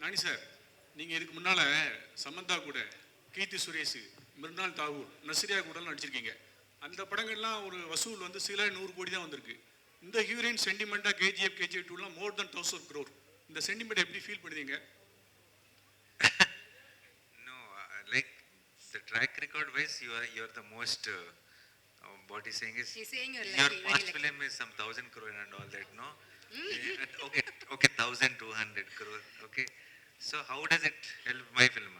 நானி sir, நீங்கள் இதுக்கு முன்னால் சமந்தா கூட, கீர்த்தி சுரேஷ், மிர்னால் தாகூர், நஸ்ரியா கூடலாம் நடிச்சிருக்கீங்க. அந்த படங்கள்லாம் ஒரு வசூல் வந்து சில 100 கோடி தான் வந்திருக்கு. இந்த ஹீரோயின் சென்டிமெண்ட்டாக கேஜிஎஃப் கேஜிஎஃப் டூலாம் மோர் தென் 1000 crore. இந்த சென்டிமெண்ட் எப்படி ஃபீல் பண்ணுவீங்க? No, like the track record wise, you are the most. What he's saying is, He's saying you're your lucky, past very film is some 1,000 crore and all that, no? Okay, 1,200 crore. Okay, so how does it help my film?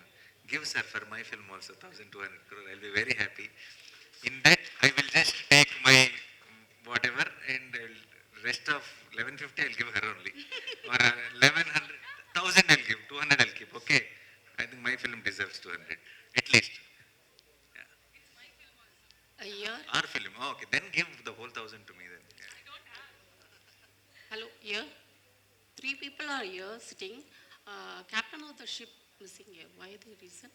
Give sir for my film also 1,200 crore. I'll be very happy. In that, I will just take my whatever and rest of 1150 I'll give her only, or 1100, 1,000 I'll give, 200 I'll keep. Okay, I think my film deserves 200 at least. A year. Our film. Oh, okay, then give the whole 1,000 to me then. Yeah. Hello, here. 3 people are here sitting. Captain of the ship missing here. Why the reason?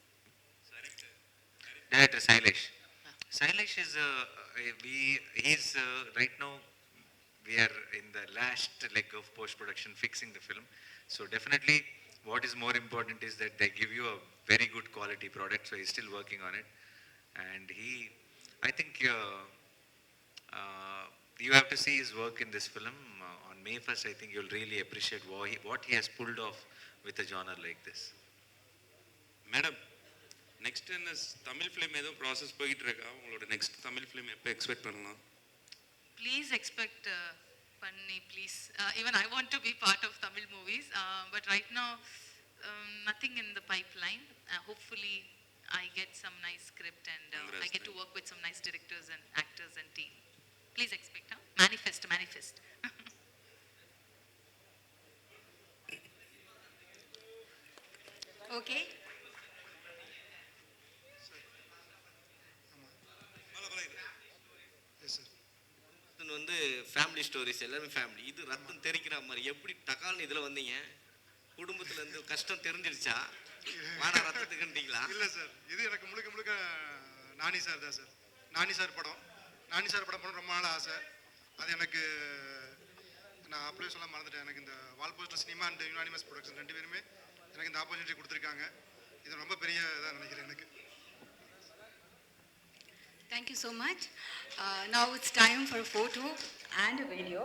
Director Sailesh. Sailesh is he's right now we are in the last leg of post production fixing the film. So definitely what is more important is that they give you a very good quality product. So he's still working on it, and I think you have to see his work in this film. On May 1st, I think you'll really appreciate what he has pulled off with a genre like this. Madam, next என்ன Tamil film எதுவும் process போயிட்டு இருக்கா? உங்களோட next Tamil film எப்போ expect பண்ணலாம்? Please expect Panni, please. Even I want to be part of Tamil movies, but right now nothing in the pipeline. Hopefully I get some nice script and I get to work with some nice directors and actors and team. Please expect, huh? Manifest. Okay. இது வந்து family stories, எல்லாமே family. இது ரத்தம் தெரிக்கிற மாதிரி எப்படி டக்கால்னு இதில் வந்தீங்க? குடும்பத்தில் இருந்து கஷ்டம் தெரிஞ்சிருச்சா? வாடா ரத்தத்துக்குன்றீங்களா? இல்லை சார், இது எனக்கு முழுக்க நானி சார் தான் சார். நானி சார் படம் பண்ண ரொம்ப நாள் ஆசை. அது எனக்கு நான் அப்படியே சொல்ல மறந்துட்டேன். எனக்கு இந்த wall poster cinema and unanimous production 2 பேருமே எனக்கு இந்த ஆப்பர்ச்சுனிட்டி கொடுத்துருக்காங்க. இது ரொம்ப பெரிய இதாக நினைக்கிறேன் எனக்கு. Thank you so much. Now it's time for a photo and a video.